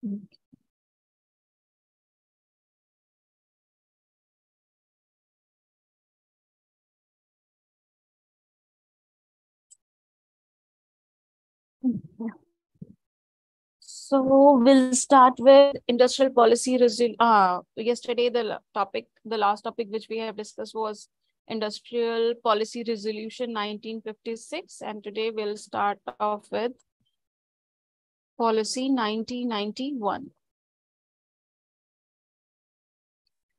So we'll start with industrial policy. Yesterday, the last topic which we have discussed was Industrial Policy Resolution 1956, and today we'll start off with Policy 1991.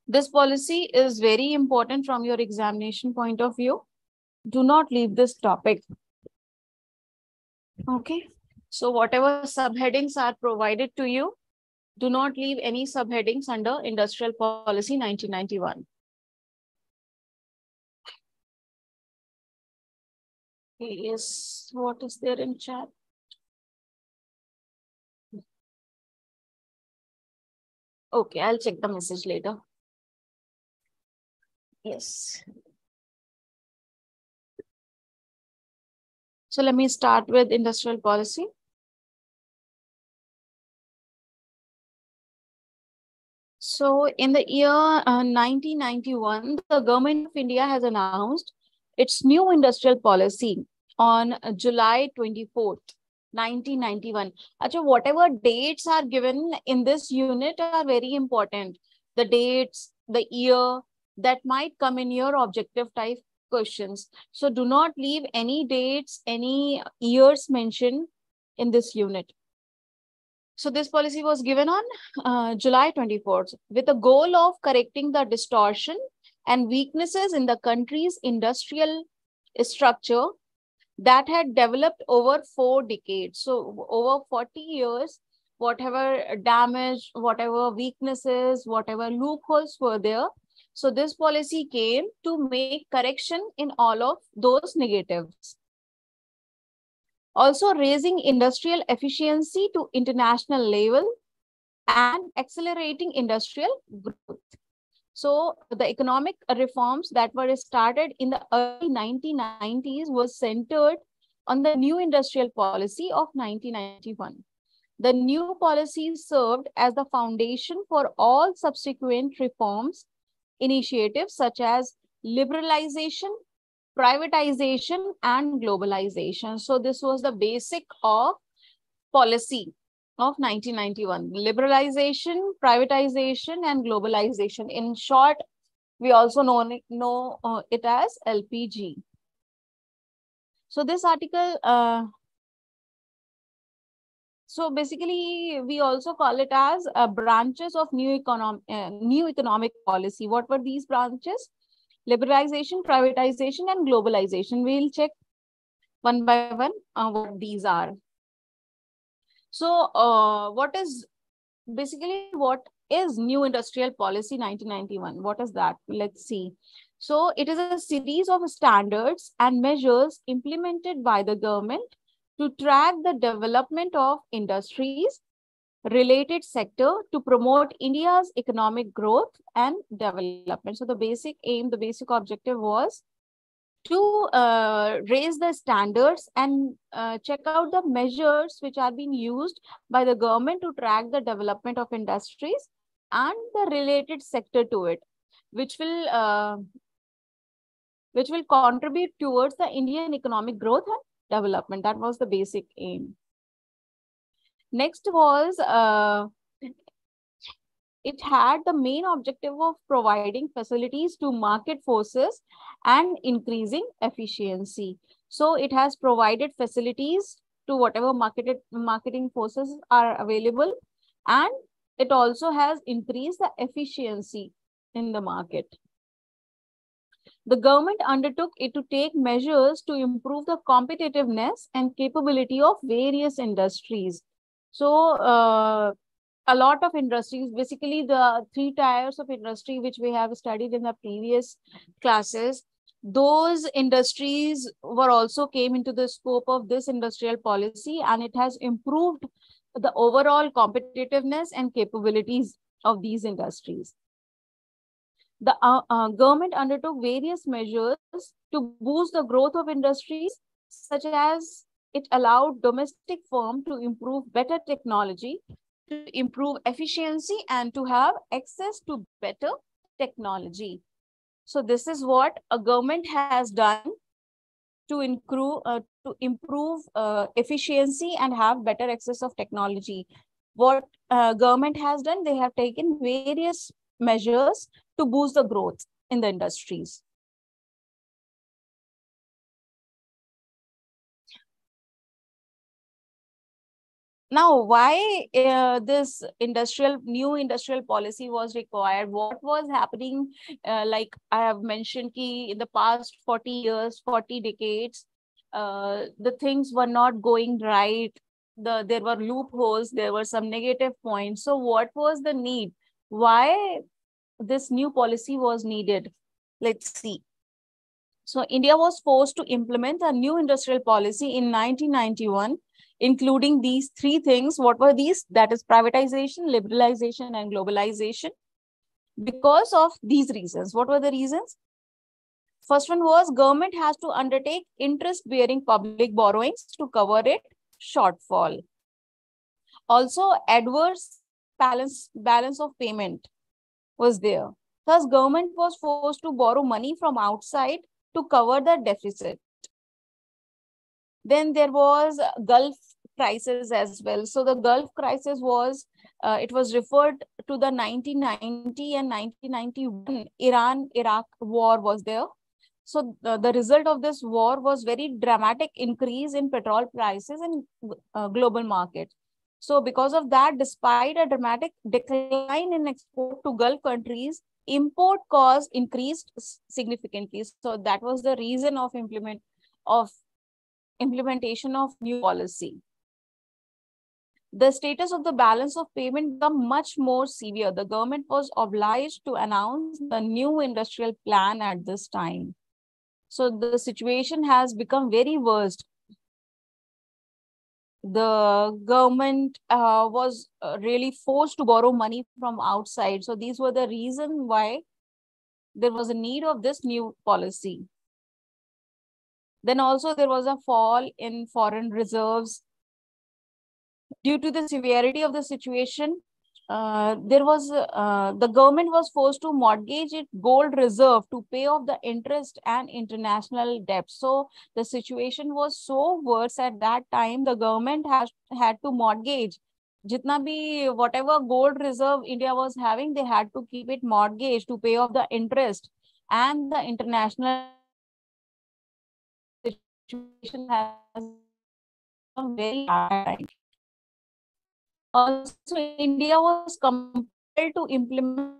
This policy is very important from your examination point of view. Do not leave this topic. Okay. So whatever subheadings are provided to you, do not leave any subheadings under Industrial Policy 1991. Yes, what is there in chat? Okay, I'll check the message later. Yes. So let me start with industrial policy. So in the year 1991, the government of India has announced its new industrial policy on July 24th, 1991. Achha, whatever dates are given in this unit are very important. The dates, the year that might come in your objective type questions. So do not leave any dates, any years mentioned in this unit. So this policy was given on July 24th with the goal of correcting the distortion and weaknesses in the country's industrial structure that had developed over 4 decades. So over 40 years, whatever damage, whatever weaknesses, whatever loopholes were there. So this policy came to make correction in all of those negatives. Also raising industrial efficiency to international level and accelerating industrial growth. So the economic reforms that were started in the early 1990s was centered on the new industrial policy of 1991. The new policy served as the foundation for all subsequent reforms initiatives such as liberalization, privatization, and globalization. So this was the basic of policy of 1991. Liberalization, privatization, and globalization. In short, we also know it as LPG. So this article, so basically we also call it as branches of new economic policy. What were these branches? Liberalization, privatization, and globalization. We'll check one by one what these are. So what is new industrial policy 1991? What is that? Let's see. So it is a series of standards and measures implemented by the government to track the development of industries, related sector to promote India's economic growth and development. So the basic aim, the basic objective was to raise the standards and check out the measures which are being used by the government to track the development of industries and the related sector to it, which will contribute towards the Indian economic growth and development. That was the basic aim. Next was it had the main objective of providing facilities to market forces and increasing efficiency. So it has provided facilities to whatever marketing forces are available, and it also has increased the efficiency in the market. The government undertook it to take measures to improve the competitiveness and capability of various industries. So a lot of industries, basically the 3 tiers of industry which we have studied in the previous classes, those industries were also came into the scope of this industrial policy, and it has improved the overall competitiveness and capabilities of these industries. The government undertook various measures to boost the growth of industries, such as it allowed domestic firms to improve better technology to improve efficiency and to have access to better technology. So this is what a government has done to improve efficiency and have better access of technology. What government has done, they have taken various measures to boost the growth in the industries. Now, why this new industrial policy was required? What was happening? Like I have mentioned, in the past 40 years, 40 decades, the things were not going right. There were loopholes. There were some negative points. So, what was the need? Why this new policy was needed? Let's see. So India was forced to implement a new industrial policy in 1991, including these three things. What were these? That is privatization, liberalization, and globalization. Because of these reasons. What were the reasons? First one was government has to undertake interest-bearing public borrowings to cover its shortfall. Also, adverse balance of payment was there. Thus, government was forced to borrow money from outside to cover the deficit. Then there was Gulf crisis as well. So the Gulf crisis was, it was referred to the 1990 and 1991 Iran-Iraq war was there. So the result of this war was very dramatic increase in petrol prices in global market. So because of that, despite a dramatic decline in export to Gulf countries, import costs increased significantly. So that was the reason of implementation of new policy. The status of the balance of payment became much more severe. The government was obliged to announce the new industrial plan at this time. So the situation has become very worst. The government was really forced to borrow money from outside. So these were the reasons why there was a need of this new policy. Then also there was a fall in foreign reserves. Due to the severity of the situation, the government was forced to mortgage its gold reserve to pay off the interest and international debt. So the situation was so worse at that time. The government had to mortgage jitna bhi whatever gold reserve India was having. They had to keep it mortgaged to pay off the interest and the international situation has become very hard. Also, India was compelled to implement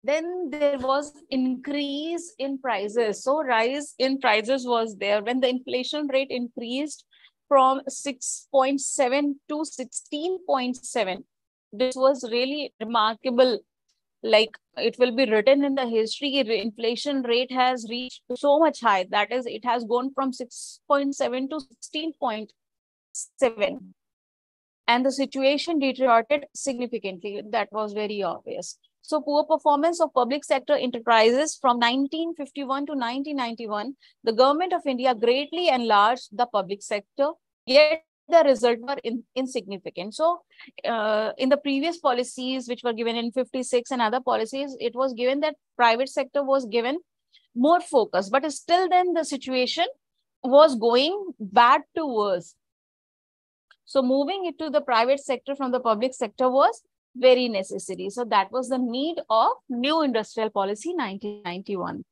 then there was increase in prices. So rise in prices was there when the inflation rate increased from 6.7 to 16.7. This was really remarkable. Like it will be written in the history, inflation rate has reached so much high. That is, it has gone from 6.7 to 16.7. And the situation deteriorated significantly. That was very obvious. So poor performance of public sector enterprises from 1951 to 1991, the government of India greatly enlarged the public sector, yet the results were insignificant. So in the previous policies, which were given in 56 and other policies, it was given that private sector was given more focus, but still then the situation was going bad to worse. So moving it to the private sector from the public sector was very necessary. So that was the need of new industrial policy 1991.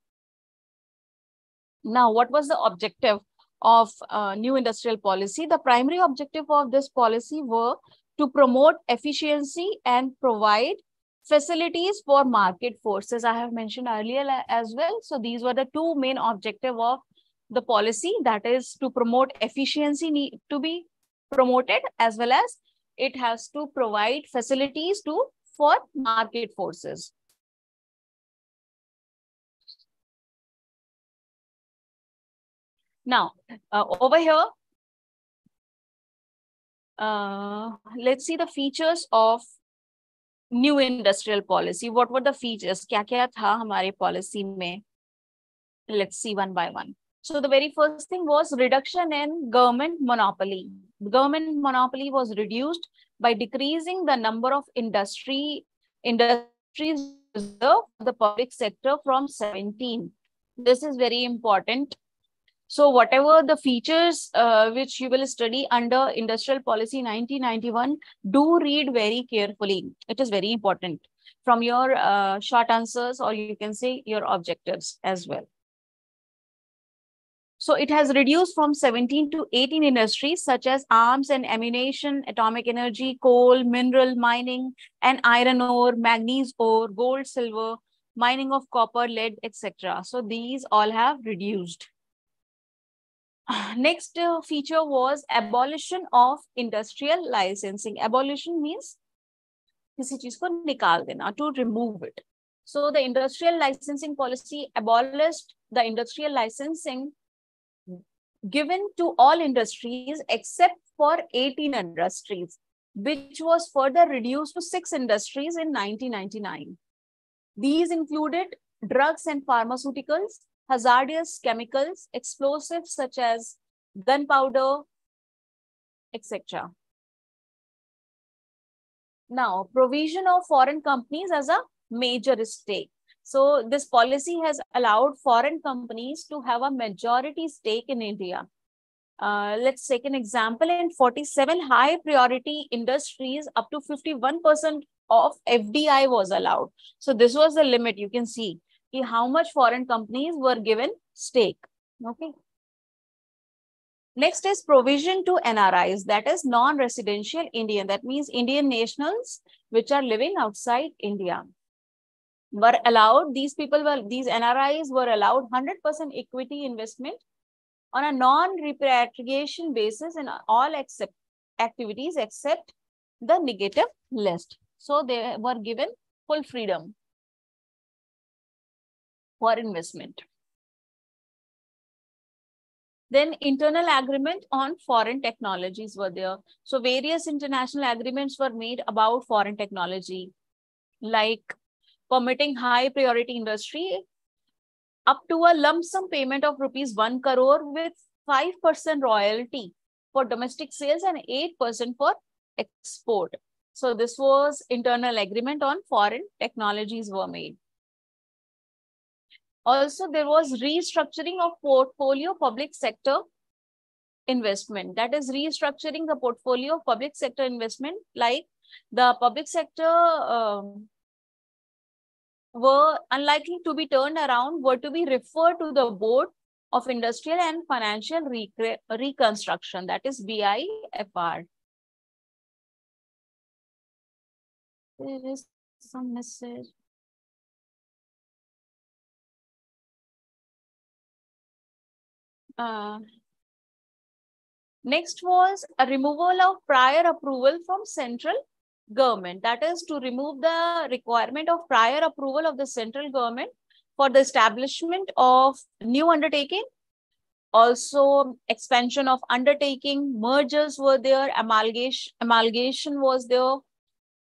Now, what was the objective of new industrial policy? The primary objective of this policy were to promote efficiency and provide facilities for market forces. I have mentioned earlier as well. So these were the two main objectives of the policy, that is to promote efficiency to be promoted, as well as it has to provide facilities for market forces. Now, over here, let's see the features of new industrial policy. What were the features? क्या क्या था हमारे policy में? Let's see one by one. So the very first thing was reduction in government monopoly. Government monopoly was reduced by decreasing the number of industries reserved for the public sector from 17. This is very important. So whatever the features which you will study under Industrial Policy 1991, do read very carefully. It is very important from your short answers, or you can say your objectives as well. So it has reduced from 17 to 18 industries such as arms and ammunition, atomic energy, coal, mineral mining, and iron ore, manganese ore, gold, silver, mining of copper, lead, etc. So these all have reduced. Next feature was abolition of industrial licensing. Abolition means किसी चीज को निकाल देना, to remove it. So the industrial licensing policy abolished the industrial licensing given to all industries except for 18 industries, which was further reduced to 6 industries in 1999. These included drugs and pharmaceuticals, hazardous chemicals, explosives such as gunpowder, etc. Now, provision of foreign companies as a major stake. So this policy has allowed foreign companies to have a majority stake in India. Let's take an example. In 47 high priority industries, up to 51% of FDI was allowed. So this was the limit. You can see how much foreign companies were given stake. Okay. Next is provision to NRIs, that is non-residential Indian. That means Indian nationals which are living outside India were allowed. These NRIs were allowed 100% equity investment on a non-repatriation basis in all activities except the negative list. So they were given full freedom for investment. Then internal agreement on foreign technologies were there. So various international agreements were made about foreign technology, like permitting high priority industry up to a lump sum payment of ₹1 crore with 5% royalty for domestic sales and 8% for export. So this was internal agreement on foreign technologies were made. Also, there was restructuring of portfolio public sector investment. That is restructuring the portfolio of public sector investment, like the public sector were unlikely to be turned around, were to be referred to the Board of Industrial and Financial Reconstruction, that is BIFR. There is some message. Next was a removal of prior approval from central government. That is to remove the requirement of prior approval of the central government for the establishment of new undertaking. Also, expansion of undertaking, mergers were there, amalgamation was there.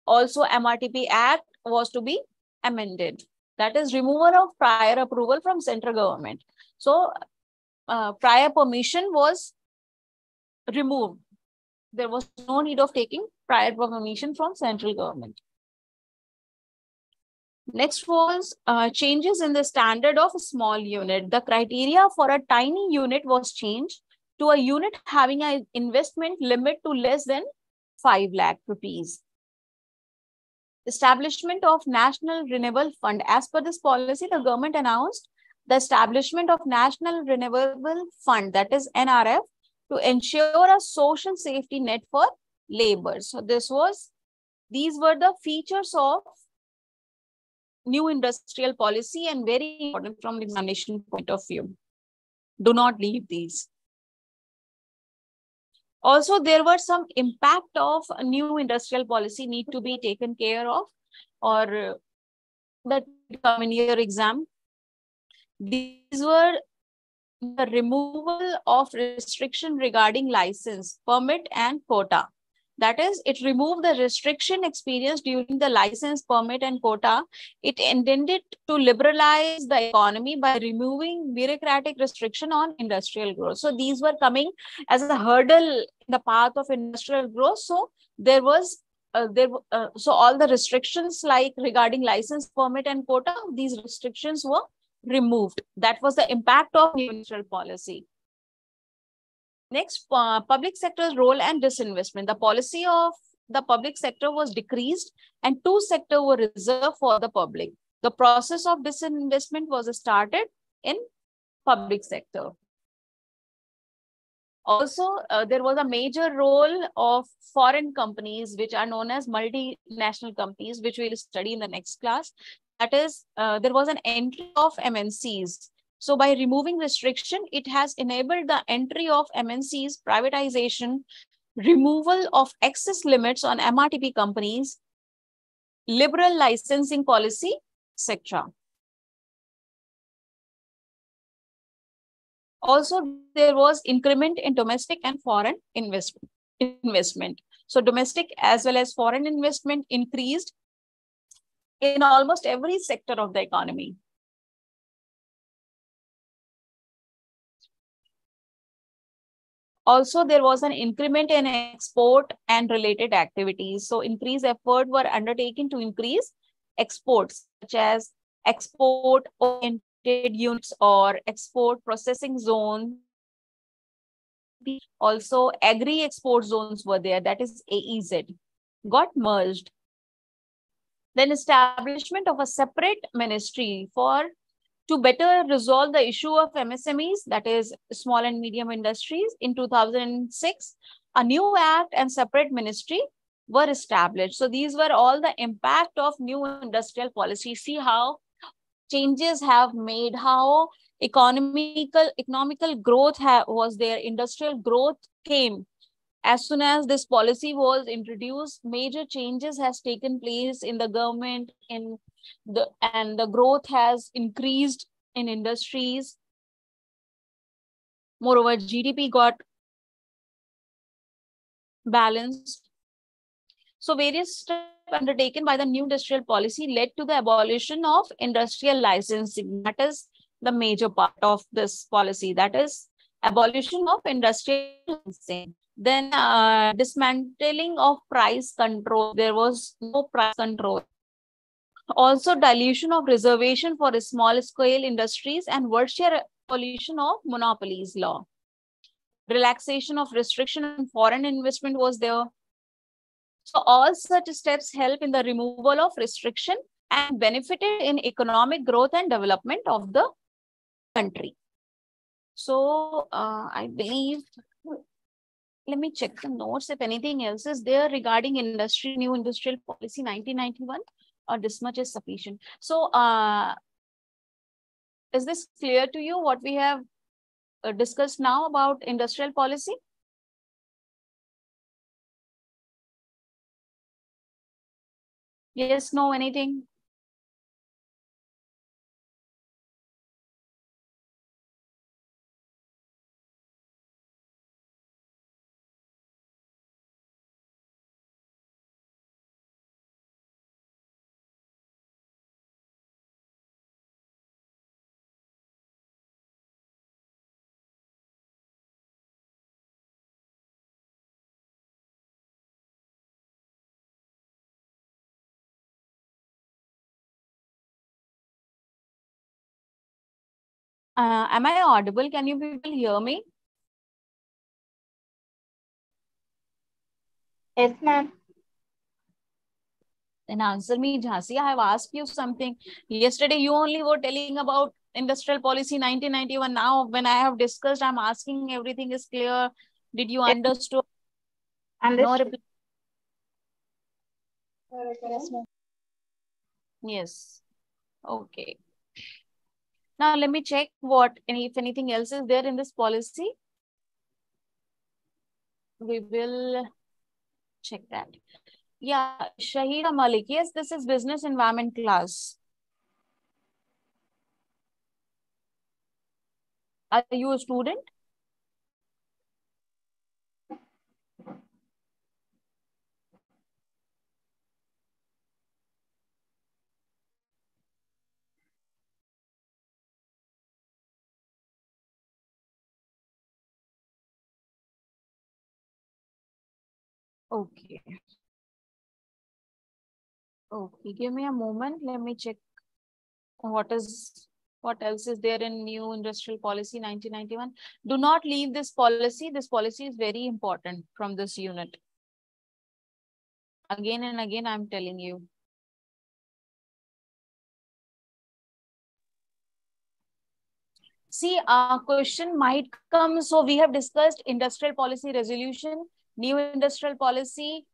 Also, MRTP Act was to be amended. That is removal of prior approval from central government. So, prior permission was removed. There was no need of taking prior permission from central government. Next was changes in the standard of a small unit. The criteria for a tiny unit was changed to a unit having an investment limit to less than 5 lakh rupees. Establishment of National Renewable Fund. As per this policy, the government announced the establishment of National Renewable Fund, that is NRF, to ensure a social safety net for labor. So these were the features of new industrial policy and very important from the examination point of view. Do not leave these. Also, there were some impact of a new industrial policy need to be taken care of, or that come in your exam. These were the removal of restriction regarding license, permit and quota. That is, it removed the restriction experienced during the license, permit, and quota. It intended to liberalize the economy by removing bureaucratic restriction on industrial growth. So these were coming as a hurdle in the path of industrial growth. So there was so all the restrictions like regarding license, permit, and quota, these restrictions were removed. That was the impact of new industrial policy. Next, public sector's role and disinvestment. The policy of the public sector was decreased and two sectors were reserved for the public. The process of disinvestment was started in public sector. Also, there was a major role of foreign companies, which are known as multinational companies, which we will study in the next class. That is, there was an entry of MNCs. So by removing restriction, it has enabled the entry of MNCs, privatization, removal of excess limits on MRTP companies, liberal licensing policy, etc. Also, there was increment in domestic and foreign investment. So domestic as well as foreign investment increased in almost every sector of the economy. Also, there was an increment in export and related activities. So increased effort were undertaken to increase exports, such as export-oriented units or export processing zones. Also, agri-export zones were there, that is AEZ, got merged. Then establishment of a separate ministry to better resolve the issue of MSMEs, that is small and medium industries. In 2006, a new act and separate ministry were established. So these were all the impact of new industrial policy. See how changes have made, how economical growth was there, industrial growth came. As soon as this policy was introduced, major changes has taken place in the government, and the growth has increased in industries. Moreover, GDP got balanced. So various steps undertaken by the new industrial policy led to the abolition of industrial licensing. That is the major part of this policy. That is abolition of industrial licensing. Then dismantling of price control. There was no price control. Also dilution of reservation for small scale industries and virtual abolition of monopolies law. Relaxation of restriction on foreign investment was there. So all such steps help in the removal of restriction and benefited in economic growth and development of the country. So I believe, let me check the notes if anything else is there regarding new industrial policy 1991, or this much is sufficient. So is this clear to you what we have discussed now about industrial policy? Yes, no, anything? Am I audible? Can you people hear me? Yes, ma'am. Then answer me, Jhansi. I have asked you something. Yesterday, you only were telling about industrial policy 1991. Now, when I have discussed, I'm asking everything is clear. Did you understand? No reply. Yes, ma'am. Yes. Okay. Now, let me check if anything else is there in this policy. We will check that. Yeah, Shahida Malik. Yes, this is business environment class. Are you a student? Okay. Okay, give me a moment. Let me check what is what else is there in new industrial policy 1991. Do not leave this policy. This policy is very important from this unit. Again and again, I'm telling you. See, a question might come. So we have discussed industrial policy resolution, new industrial policy,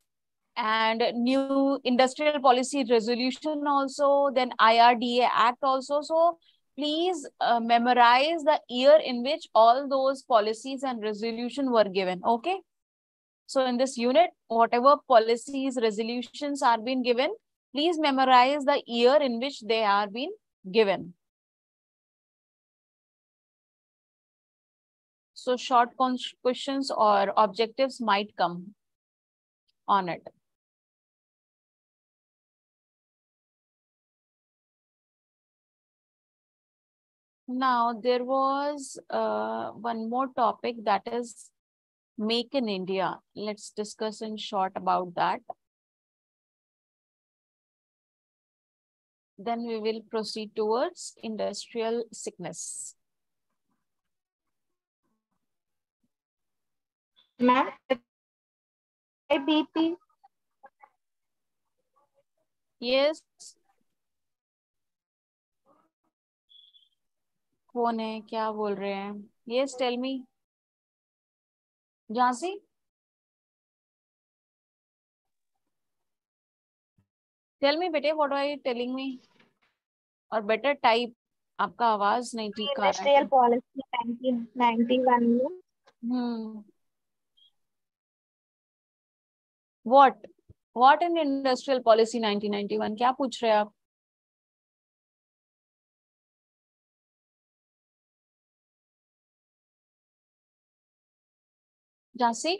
and new industrial policy resolution also, then IRDA Act also. So please memorize the year in which all those policies and resolution were given. Okay. So in this unit, whatever policies, resolutions are being given, please memorize the year in which they are being given. So short questions or objectives might come on it. Now, there was one more topic, that is Make in India. Let's discuss in short about that. Then we will proceed towards industrial sickness. Ma'am, high BP. Yes. कौन है, क्या बोल रहे हैं? Yes, tell me. Jhansi? Tell me, bete, what are you telling me? और better type. आपका आवाज नहीं ठीक आ रहा Industrial है. policy 1991 में What? What in industrial policy 1991? क्या पूछ रहे हैं आप? Jhansi?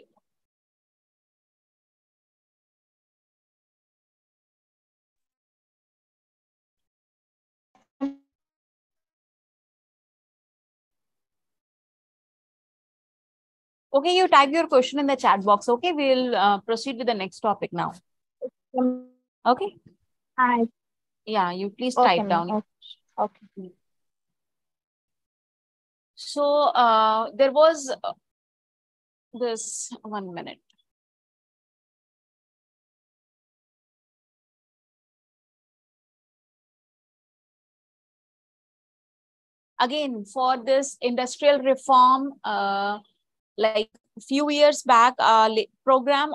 Okay, you type your question in the chat box. Okay, we'll proceed with the next topic now. Okay. Hi. Yeah, you please Okay, type down. okay. Okay. So there was this 1 minute. Again, for this industrial reform, like few years back, a program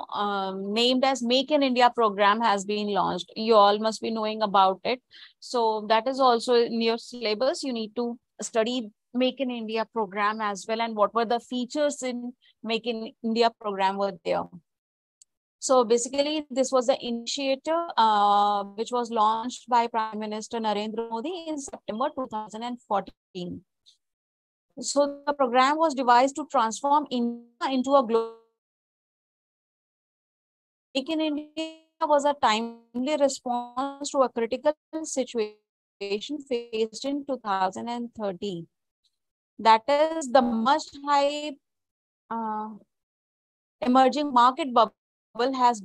named as Make in India program has been launched. You all must be knowing about it. So that is also in your syllabus. You need to study Make in India program as well, and what were the features in Make in India program were there. So basically, this was the initiative which was launched by Prime Minister Narendra Modi in September 2014. So the program was devised to transform India into a global. Make in India was a timely response to a critical situation faced in 2013. That is the much hype emerging market bubble has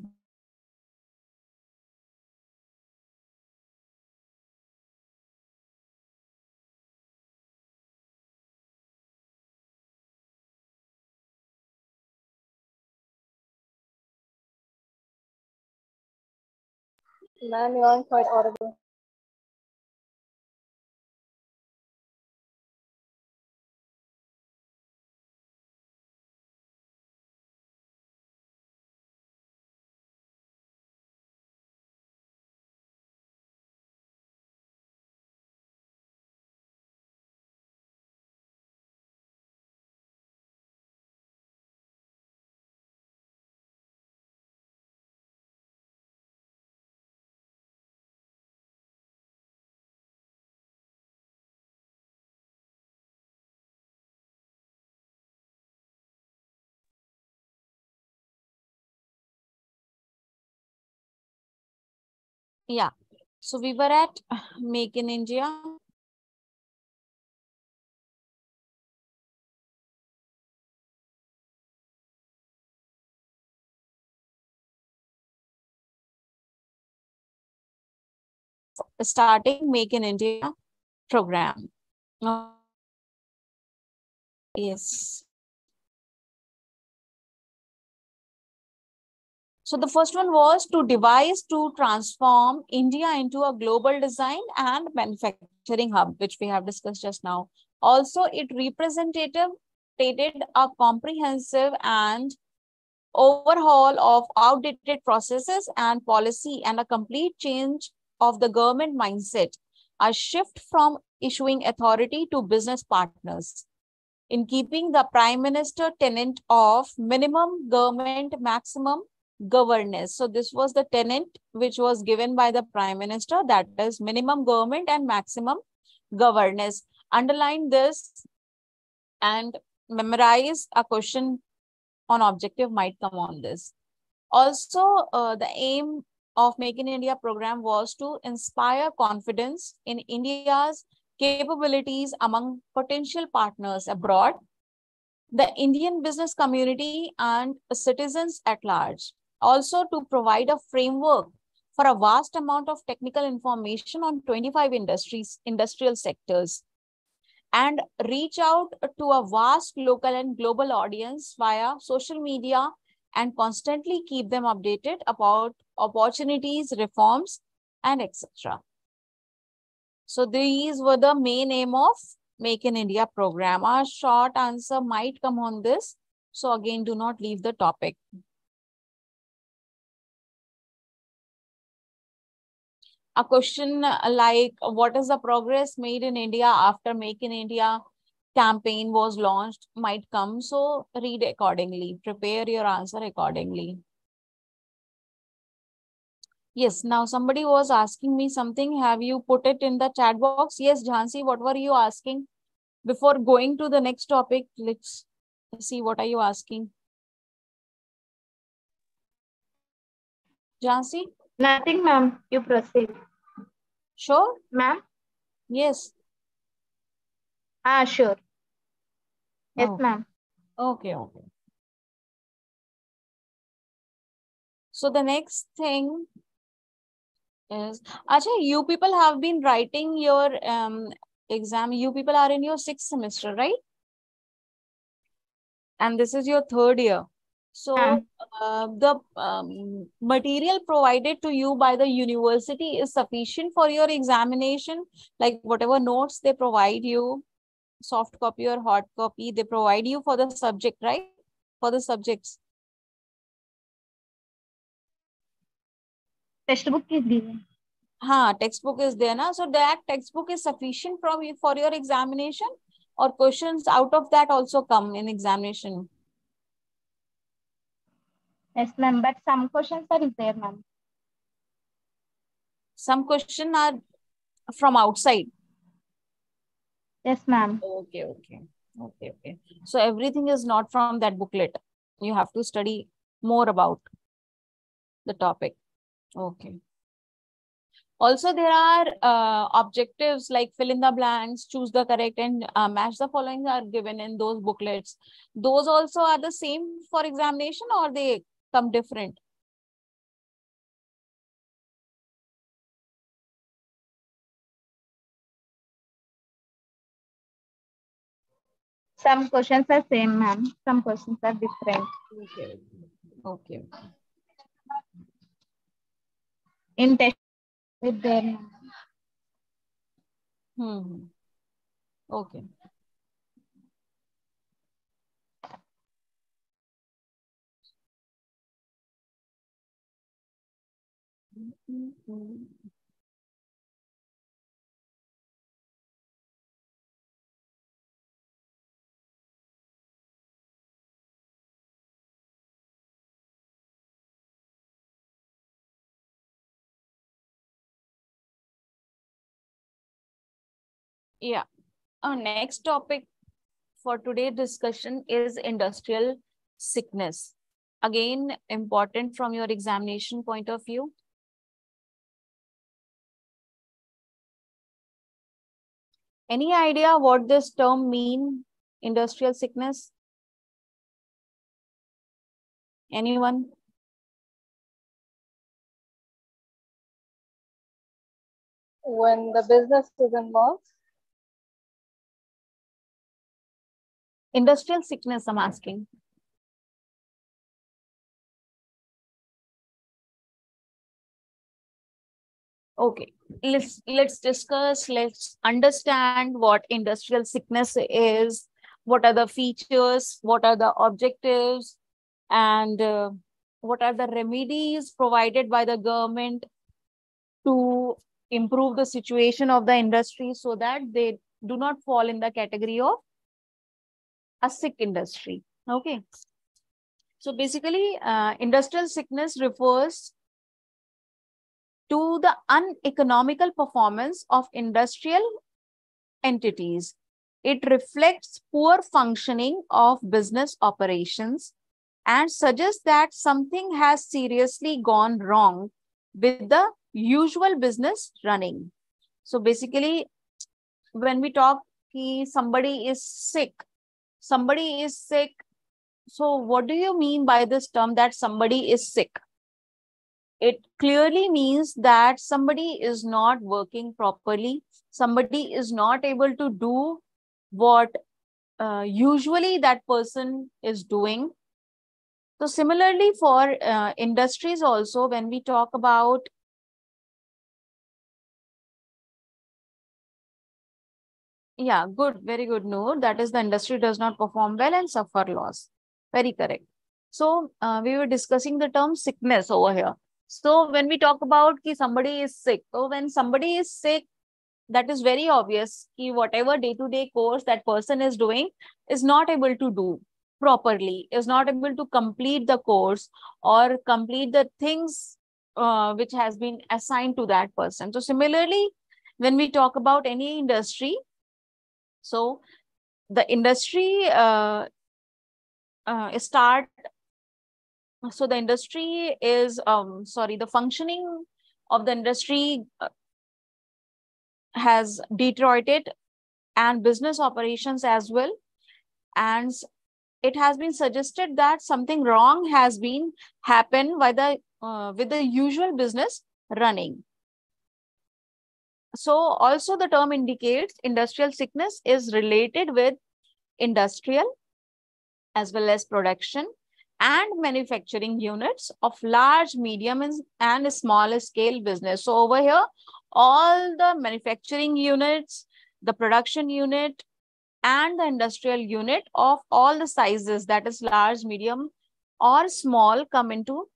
Ma'am, you are quite audible. Yeah. So we were at Make in India. starting Make in India program. Yes. So the first one was to devise to transform India into a global design and manufacturing hub, which we have discussed just now. Also, it represented a comprehensive and overhaul of outdated processes and policy and a complete change of the government mindset, a shift from issuing authority to business partners. In keeping the Prime Minister tenet of minimum government, maximum governance. So this was the tenet which was given by the Prime Minister, that is minimum government and maximum governance. Underline this and memorize a question on objective might come on this. Also, the aim of Make in India program was to inspire confidence in India's capabilities among potential partners abroad, the Indian business community and citizens at large. Also to provide a framework for a vast amount of technical information on 25 industrial sectors, and reach out to a vast local and global audience via social media and constantly keep them updated about opportunities, reforms, and etc. So these were the main aim of Make in India program. A short answer might come on this. So again, do not leave the topic. A question like, what is the progress made in India after Make in India campaign was launched might come. So read accordingly, prepare your answer accordingly. Yes, now somebody was asking me something. Have you put it in the chat box? Yes, Jhansi, what were you asking? Before going to the next topic, let's see what are you asking. Jhansi? Nothing, ma'am. You proceed. Sure? Ma'am? Yes. Sure. Yes, Oh, ma'am. okay. So the next thing is, Acha, you people have been writing your exam. You people are in your 6th semester, right? And this is your 3rd year. So the material provided to you by the university is sufficient for your examination, like whatever notes they provide you, soft copy or hard copy, they provide you for the subject, right? For the subjects. Textbook is given. Textbook is there na? So that textbook is sufficient for your examination, or questions out of that also come in examination? Yes, ma'am. But some questions are there, ma'am. Some questions are from outside. Yes, ma'am. Okay. So everything is not from that booklet. You have to study more about the topic. Okay. Also, there are objectives like fill in the blanks, choose the correct, and match the following are given in those booklets. Those also are the same for examination, or they come different? Some questions are same, ma'am. Some questions are different. Okay. In test with there, ma'am. Okay. Yeah. Our next topic for today's discussion is industrial sickness. Again, important from your examination point of view. Any idea what this term mean, industrial sickness? Anyone? When the business is involved. Industrial sickness, I'm asking. Okay, let's discuss, let's understand what industrial sickness is, what are the features, what are the objectives, and what are the remedies provided by the government to improve the situation of the industry so that they do not fall in the category of a sick industry. Okay. So basically, industrial sickness refers to the uneconomical performance of industrial entities. It reflects poor functioning of business operations and suggests that something has seriously gone wrong with the usual business running. So basically, when we talk somebody is sick, so what do you mean by this term that somebody is sick? It clearly means that somebody is not working properly. Somebody is not able to do what usually that person is doing. So similarly for industries also, when we talk about good, very good, Noor. That is the industry does not perform well and suffer loss. Very correct. So we were discussing the term sickness over here. So when we talk about somebody is sick, so when somebody is sick, that is very obvious whatever day-to-day course that person is doing is not able to do properly, is not able to complete the course or complete the things which has been assigned to that person. So similarly, when we talk about any industry, so the industry start, so the industry is, the functioning of the industry has deteriorated and business operations as well. And it has been suggested that something wrong has been happened by the with the usual business running. So also the term indicates industrial sickness is related with industrial as well as production and manufacturing units of large, medium, and small scale business. So over here, all the manufacturing units, the production unit, and the industrial unit of all the sizes, that is large, medium, or small, come into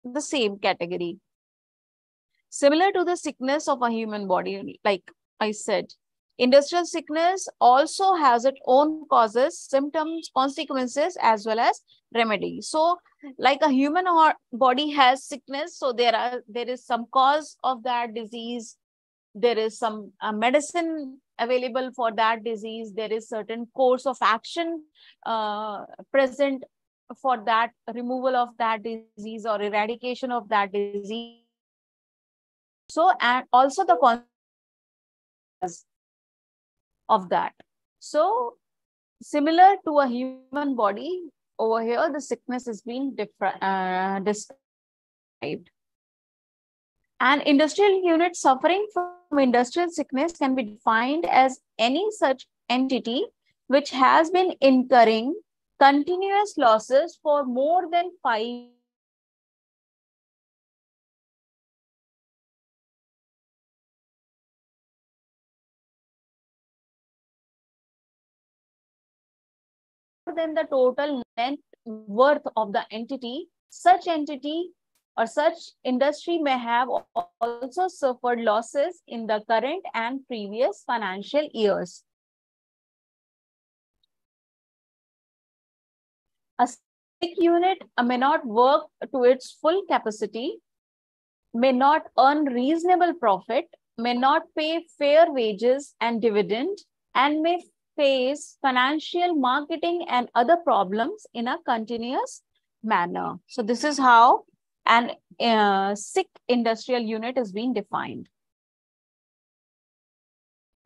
the same category. Similar to the sickness of a human body, like I said, industrial sickness also has its own causes, symptoms, consequences, as well as remedies. So like a human body has sickness, so there is some cause of that disease. There is some medicine available for that disease. There is certain course of action present for that removal of that disease or eradication of that disease. So, and also the consequences of that. So, similar to a human body, over here, the sickness is being described. An industrial unit suffering from industrial sickness can be defined as any such entity which has been incurring continuous losses for more than 5 than the total net worth of the entity. Such entity or such industry may have also suffered losses in the current and previous financial years. A sick unit may not work to its full capacity, may not earn reasonable profit, may not pay fair wages and dividend, and may face financial, marketing, and other problems in a continuous manner. So this is how an sick industrial unit is being defined.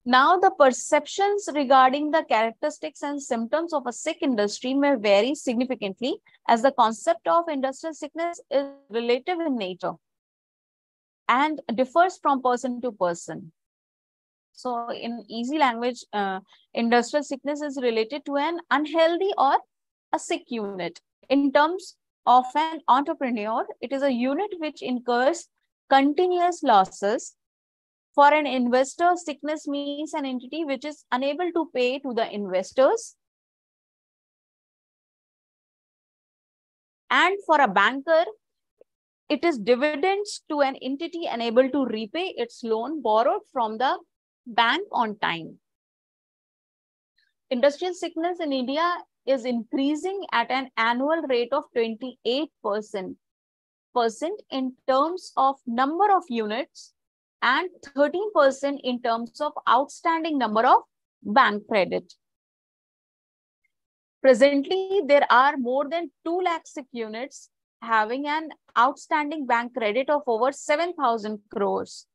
Now, the perceptions regarding the characteristics and symptoms of a sick industry may vary significantly, as the concept of industrial sickness is relative in nature. and differs from person to person. So in easy language, industrial sickness is related to an unhealthy or a sick unit. In terms of an entrepreneur, it is a unit which incurs continuous losses. For an investor, sickness means an entity which is unable to pay to the investors. And for a banker, it is dividends to an entity unable to repay its loan borrowed from the bank on time. Industrial sickness in India is increasing at an annual rate of 28% in terms of number of units and 13% in terms of outstanding number of bank credit. Presently, there are more than 2 lakh sick units having an outstanding bank credit of over 7,000 crores.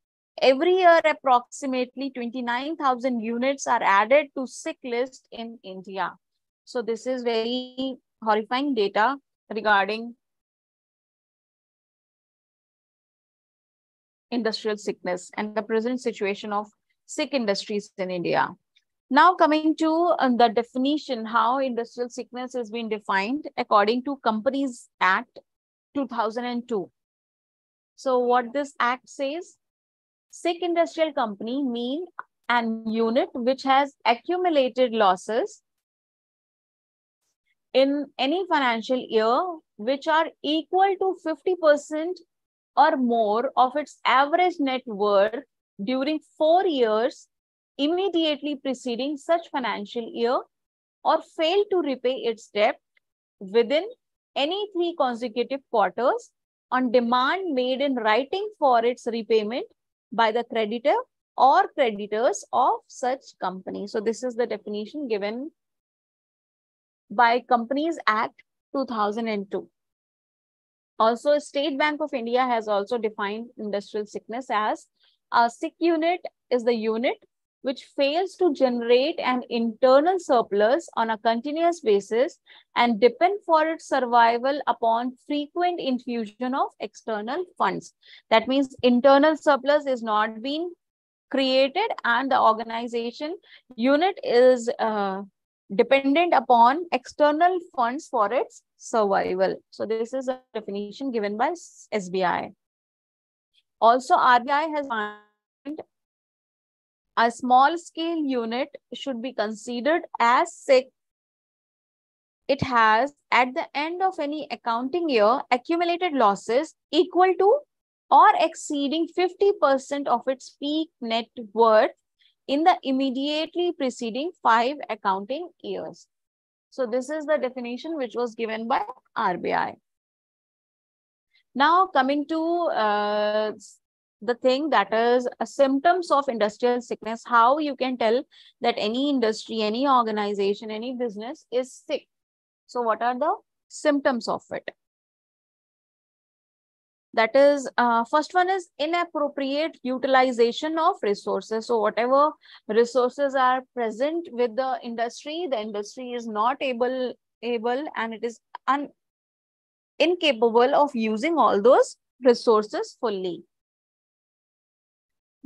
Every year, approximately 29,000 units are added to sick list in India. So this is very horrifying data regarding industrial sickness and the present situation of sick industries in India. Now coming to the definition, how industrial sickness has been defined according to Companies Act 2002. So what this act says, sick industrial company mean an unit which has accumulated losses in any financial year which are equal to 50% or more of its average net worth during 4 years immediately preceding such financial year, or fail to repay its debt within any 3 consecutive quarters on demand made in writing for its repayment by the creditor or creditors of such company. So this is the definition given by Companies Act 2002. Also, State Bank of India has also defined industrial sickness as a sick unit is the unit which fails to generate an internal surplus on a continuous basis and depend for its survival upon frequent infusion of external funds. That means internal surplus is not being created and the organization unit is dependent upon external funds for its survival. So this is a definition given by SBI. Also, RBI has found a small scale unit should be considered as sick. It has at the end of any accounting year accumulated losses equal to or exceeding 50% of its peak net worth in the immediately preceding 5 accounting years. So this is the definition which was given by RBI. Now coming to the thing that is symptoms of industrial sickness, how you can tell that any industry, any organization, any business is sick. So what are the symptoms of it? That is, first one is inappropriate utilization of resources. So whatever resources are present with the industry is not able and it is incapable of using all those resources fully.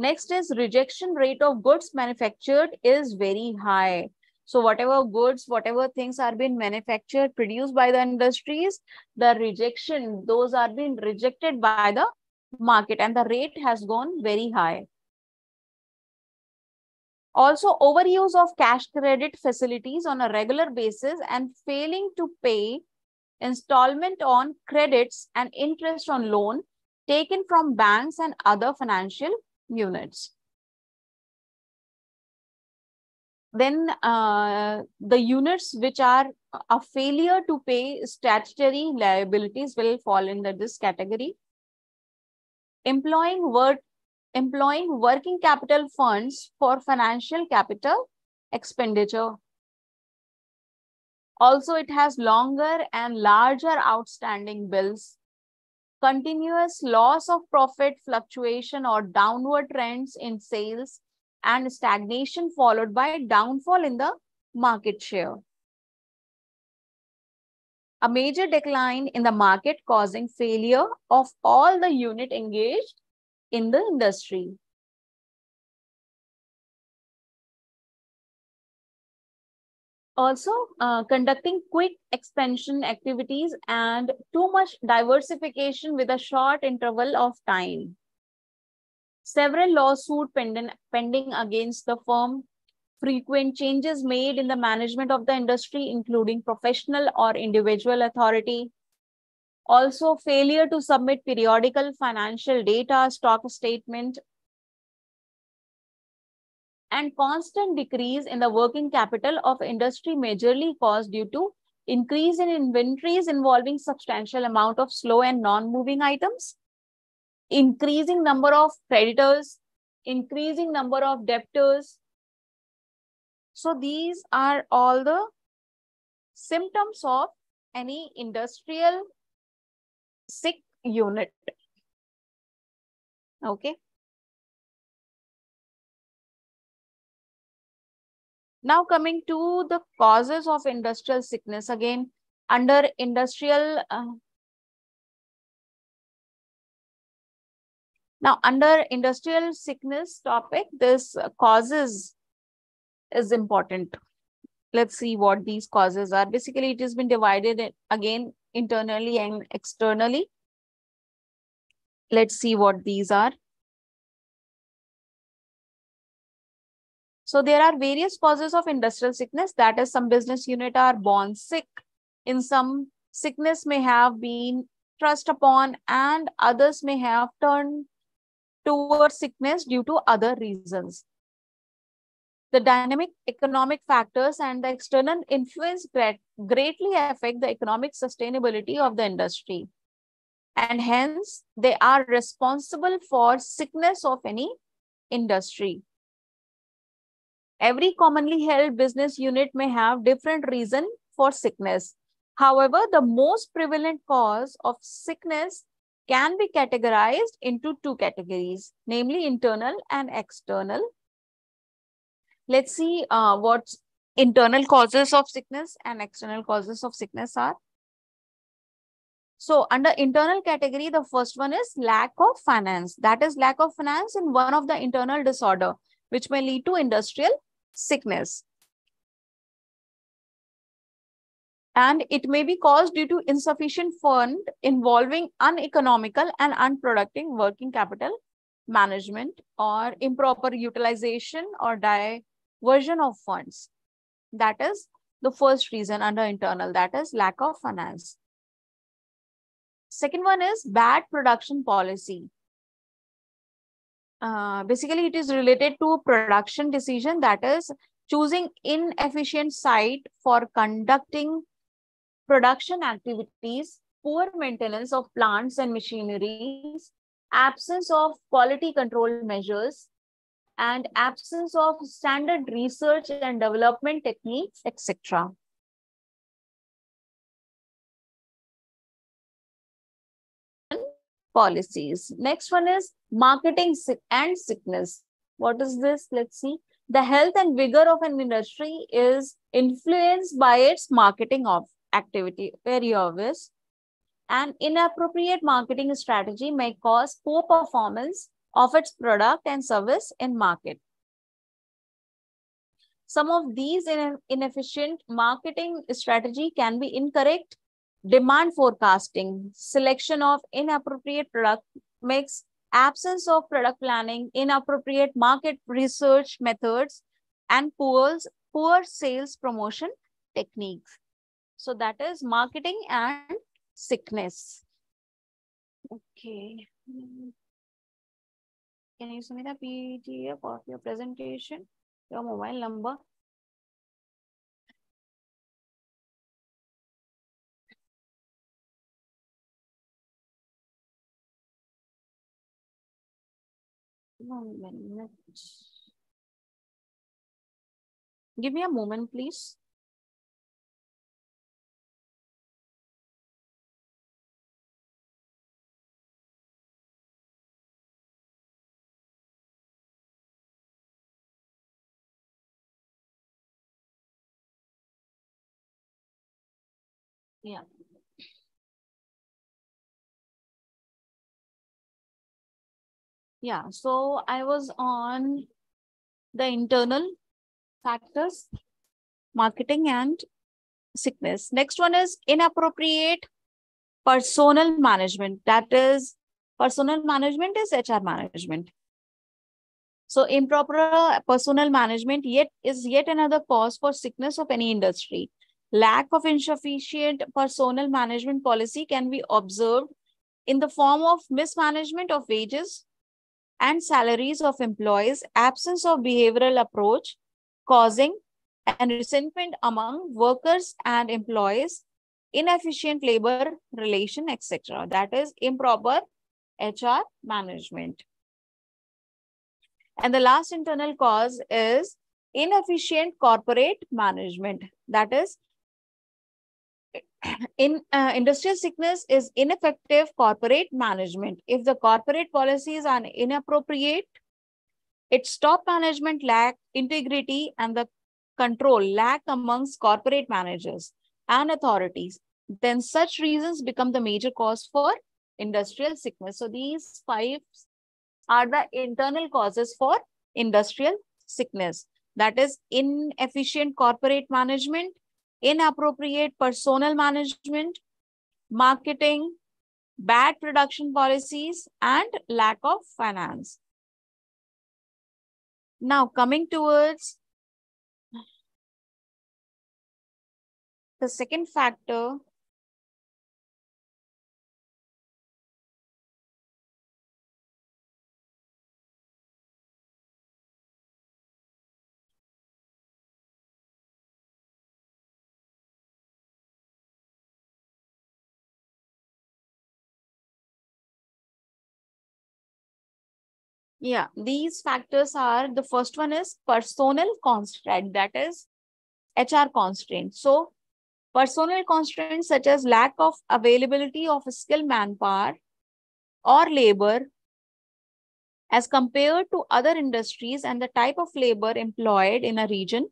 Next is rejection rate of goods manufactured is very high. So whatever goods, whatever things are being manufactured, produced by the industries, the rejection, those are being rejected by the market and the rate has gone very high. Also, overuse of cash credit facilities on a regular basis and failing to pay installment on credits and interest on loan taken from banks and other financial units. Then the units which are a failure to pay statutory liabilities will fall under this category. Employing working capital funds for financial capital expenditure. Also, it has longer and larger outstanding bills. Continuous loss of profit fluctuation or downward trends in sales and stagnation followed by downfall in the market share. A major decline in the market causing failure of all the unit engaged in the industry. Also, conducting quick expansion activities and too much diversification with a short interval of time. Several lawsuits pending against the firm, frequent changes made in the management of the industry, including professional or individual authority. Also, failure to submit periodical financial data, stock statement, and constant decrease in the working capital of industry majorly caused due to increase in inventories involving substantial amount of slow and non-moving items, increasing number of creditors, increasing number of debtors. So these are all the symptoms of any industrial sick unit. Okay. Now coming to the causes of industrial sickness, again under industrial sickness topic, this causes is important. Let's see what these causes are. Basically, it has been divided again internally and externally. Let's see what these are. So there are various causes of industrial sickness. That is, some business unit are born sick. In some, sickness may have been thrust upon, and others may have turned towards sickness due to other reasons. The dynamic economic factors and the external influence greatly affect the economic sustainability of the industry. And hence, they are responsible for sickness of any industry. Every commonly held business unit may have different reason for sickness. However, the most prevalent cause of sickness can be categorized into two categories, namely internal and external. Let's see what internal causes of sickness and external causes of sickness are. So under internal category, the first one is lack of finance. That is, lack of finance in one of the internal disorder, which may lead to industrial sickness. And it may be caused due to insufficient fund involving uneconomical and unproductive working capital management, or improper utilization or diversion of funds. That is the first reason under internal, that is lack of finance. Second one is bad production policy. Basically, it is related to production decision, that is choosing inefficient site for conducting production activities, poor maintenance of plants and machineries, absence of quality control measures, and absence of standard research and development techniques, etc. Policies. Next one is marketing and sickness. What is this? Let's see. The health and vigor of an industry is influenced by its marketing of activity. Very obvious. An inappropriate marketing strategy may cause poor performance of its product and service in market. Some of these inefficient marketing strategy can be incorrect demand forecasting, selection of inappropriate product mix, absence of product planning, inappropriate market research methods, and poor sales promotion techniques. So that is marketing and sickness. Okay. Can you send me the PDF of your presentation, your mobile number? One minute. Give me a moment, please. Yeah. Yeah, so I was on the internal factors, marketing and sickness. Next one is inappropriate personal management. That is, personal management is HR management. So improper personal management is yet another cause for sickness of any industry. Lack of insufficient personal management policy can be observed in the form of mismanagement of wages and salaries of employees, absence of behavioral approach, causing and resentment among workers and employees, inefficient labor relation, etc. That is improper HR management. And the last internal cause is inefficient corporate management. That is, industrial sickness is ineffective corporate management. If the corporate policies are inappropriate, its top management lack integrity and the control lack amongst corporate managers and authorities, then such reasons become the major cause for industrial sickness. So these five are the internal causes for industrial sickness. That is inefficient corporate management, inappropriate personnel management, marketing, bad production policies, and lack of finance. Now, coming towards the second factor, yeah, these factors are, the first one is personnel constraint, that is HR constraint. So personnel constraints such as lack of availability of skilled manpower or labor as compared to other industries and the type of labor employed in a region.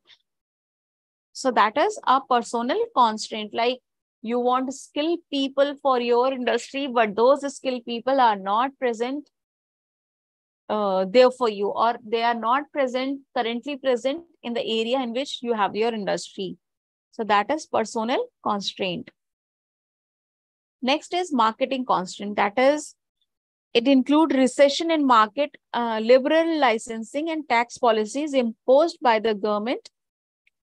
So that is a personnel constraint. Like you want skilled people for your industry, but those skilled people are not present there for you, or they are not currently present in the area in which you have your industry. So that is personnel constraint. Next is marketing constraint. That is, it includes recession in market, liberal licensing and tax policies imposed by the government,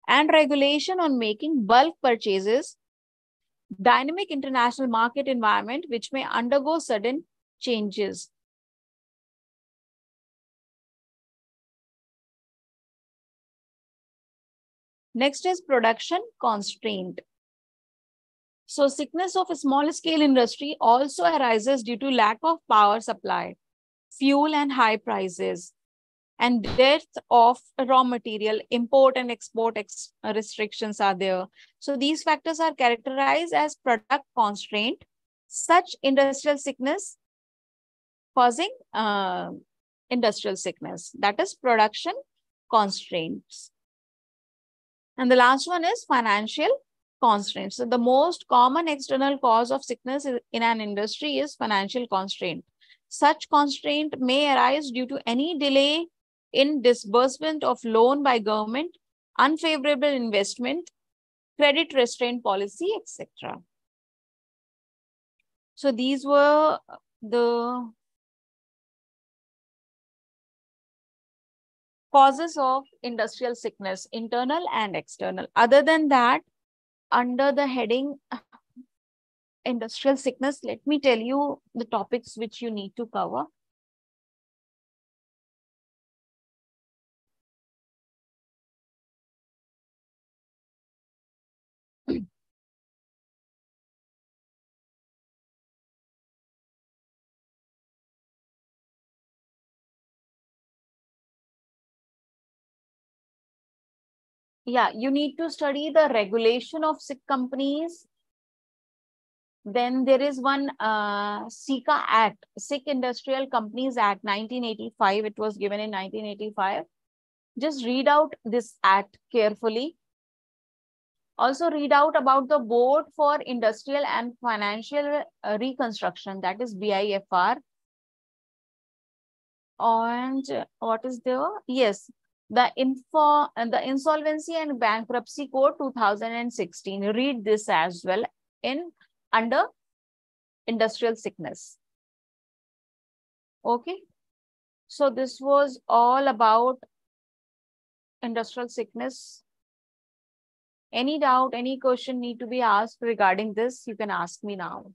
and regulation on making bulk purchases, dynamic international market environment which may undergo sudden changes. Next is production constraint. So sickness of a small scale industry also arises due to lack of power supply, fuel and high prices, and dearth of raw material, import and export restrictions are there. So these factors are characterized as product constraint. Such industrial sickness causing industrial sickness, that is production constraints. And the last one is financial constraints. So the most common external cause of sickness in an industry is financial constraint. Such constraint may arise due to any delay in disbursement of loan by government, unfavorable investment, credit restraint policy, etc. So these were the causes of industrial sickness, internal and external. Other than that, under the heading industrial sickness, let me tell you the topics which you need to cover. Yeah, you need to study the regulation of sick companies. Then there is one SICA Act, Sick Industrial Companies Act 1985. It was given in 1985. Just read out this act carefully. Also read out about the Board for Industrial and Financial Reconstruction, that is BIFR. And what is there? Yes, the Insolvency and Bankruptcy Code 2016. Read this as well in under industrial sickness. Okay. So this was all about industrial sickness. Any doubt, any question need to be asked regarding this, you can ask me now.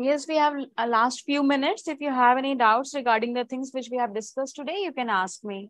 Yes, we have a last few minutes. If you have any doubts regarding the things which we have discussed today, you can ask me.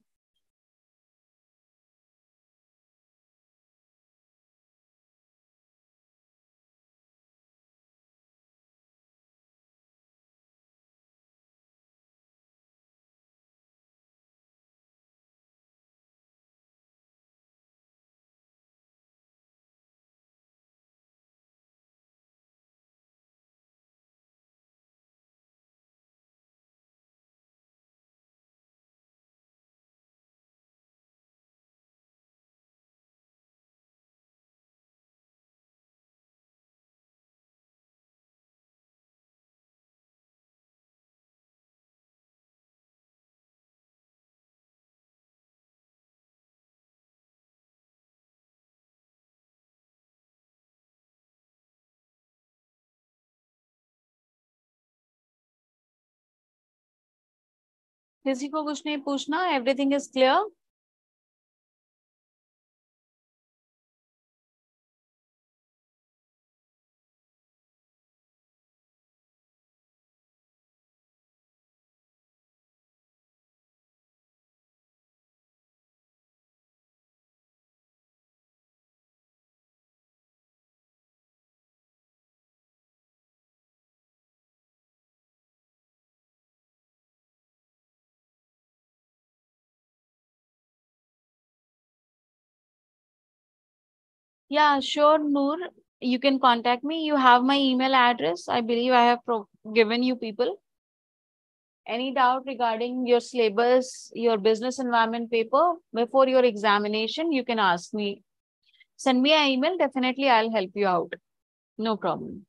किसी को कुछ नहीं पूछना, everything is clear? Yeah, sure, Noor. You can contact me. You have my email address. I believe I have given you people. Any doubt regarding your syllabus, your business environment paper before your examination, you can ask me. Send me an email. Definitely, I'll help you out. No problem.